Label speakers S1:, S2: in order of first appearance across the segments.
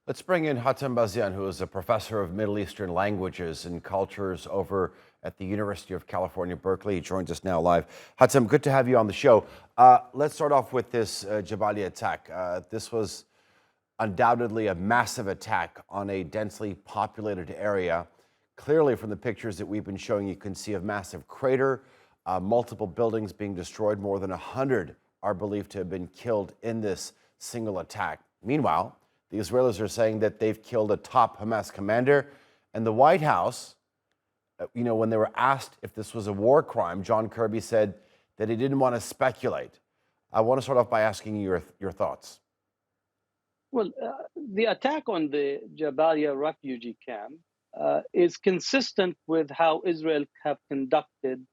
S1: Let's bring in Hatem Bazian, who is a professor of Middle Eastern languages and cultures over at the University of California, Berkeley. He joins us now live. Hatem, good to have you on the show. Let's start off with this Jabalia attack. This was undoubtedly a massive attack on a densely populated area. Clearly, from the pictures that we've been showing, you can see a massive crater, multiple buildings being destroyed. More than 100 are believed to have been killed in this single attack. Meanwhile, the Israelis are saying that they've killed a top Hamas commander. And the White House, when they were asked if this was a war crime, John Kirby said that he didn't want to speculate. I want to start off by asking you your thoughts.
S2: Well, the attack on the Jabalia refugee camp is consistent with how Israel have conducted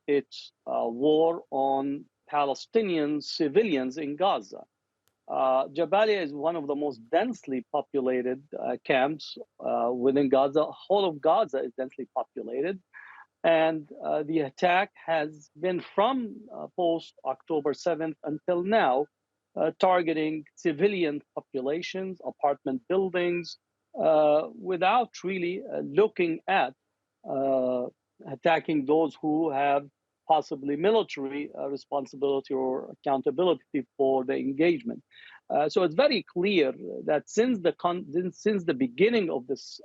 S2: its war on Palestinian civilians in Gaza. Jabalia is one of the most densely populated camps within Gaza. Whole of Gaza is densely populated. And the attack has been from post October 7th until now, targeting civilian populations, apartment buildings, without really looking at attacking those who have possibly military responsibility or accountability for the engagement. So it's very clear that since the beginning of this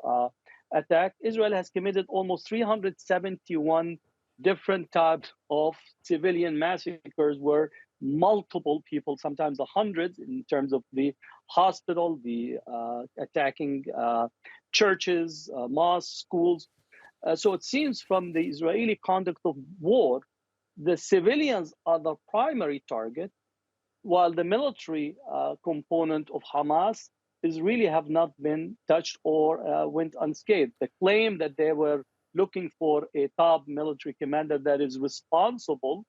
S2: attack, Israel has committed almost 371 different types of civilian massacres where multiple people, sometimes the hundreds, in terms of the hospital, the attacking churches, mosques, schools. So it seems from the Israeli conduct of war, the civilians are the primary target, while the military component of Hamas is really have not been touched or went unscathed. The claim that they were looking for a top military commander that is responsible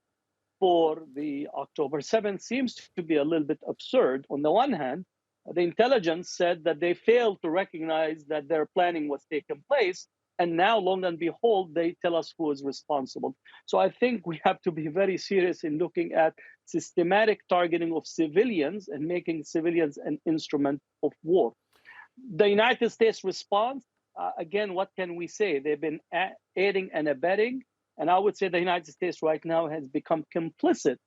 S2: for the October 7th seems to be a little bit absurd. On the one hand, the intelligence said that they failed to recognize that their planning was taking place. And now, long and behold, they tell us who is responsible. So I think we have to be very serious in looking at systematic targeting of civilians and making civilians an instrument of war. The United States response, again, what can we say? They've been aiding and abetting. And I would say the United States right now has become complicit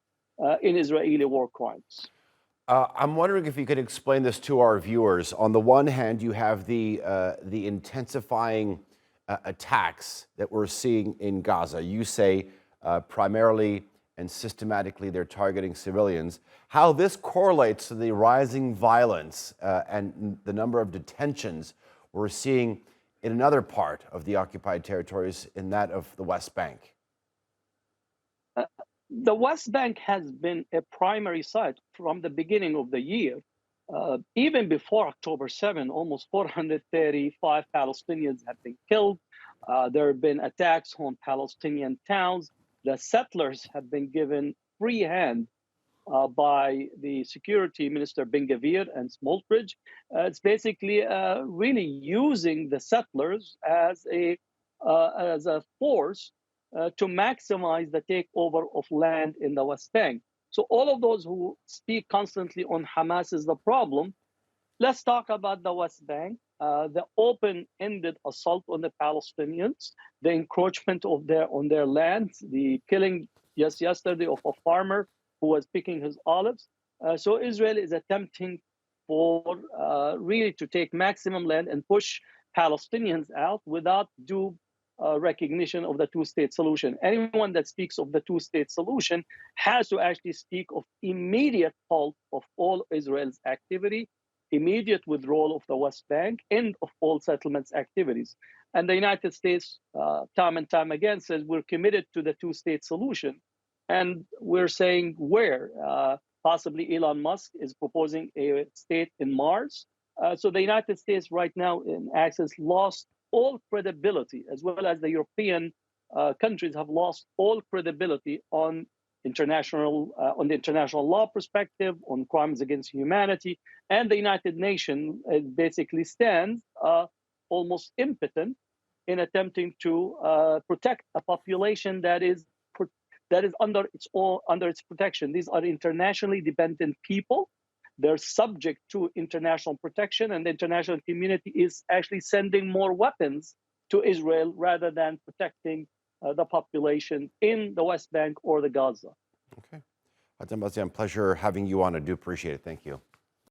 S2: in Israeli war crimes.
S1: I'm wondering if you could explain this to our viewers. On the one hand, you have the intensifying attacks that we're seeing in Gaza. You say primarily and systematically they're targeting civilians. How this correlates to the rising violence and the number of detentions we're seeing in another part of the occupied territories, in that of the West Bank?
S2: The West Bank has been a primary site from the beginning of the year. Even before October 7, almost 435 Palestinians have been killed. There have been attacks on Palestinian towns. The settlers have been given free hand by the security minister Ben-Gvir and Smoltridge. It's basically really using the settlers as a force to maximize the takeover of land in the West Bank. So all of those who speak constantly on Hamas is the problem. Let's talk about the West Bank. The open-ended assault on the Palestinians, the encroachment on their land, the killing just yesterday of a farmer who was picking his olives. So Israel is attempting for really to take maximum land and push Palestinians out without due recognition of the two-state solution. Anyone that speaks of the two-state solution has to actually speak of immediate halt of all Israel's activity, immediate withdrawal of the West Bank, end of all settlements activities. And the United States, time and time again, says we're committed to the two-state solution. And we're saying where? Possibly Elon Musk is proposing a state in Mars. So the United States right now in access lost all credibility, as well as the European countries have lost all credibility on the international law perspective, on crimes against humanity, and the United Nations basically stands almost impotent in attempting to protect a population that is under its protection. These are internationally dependent people. They're subject to international protection, and the international community is actually sending more weapons to Israel rather than protecting the population in the West Bank or the Gaza.
S1: Okay. Hatem Bazian, pleasure having you on. I do appreciate it. Thank you.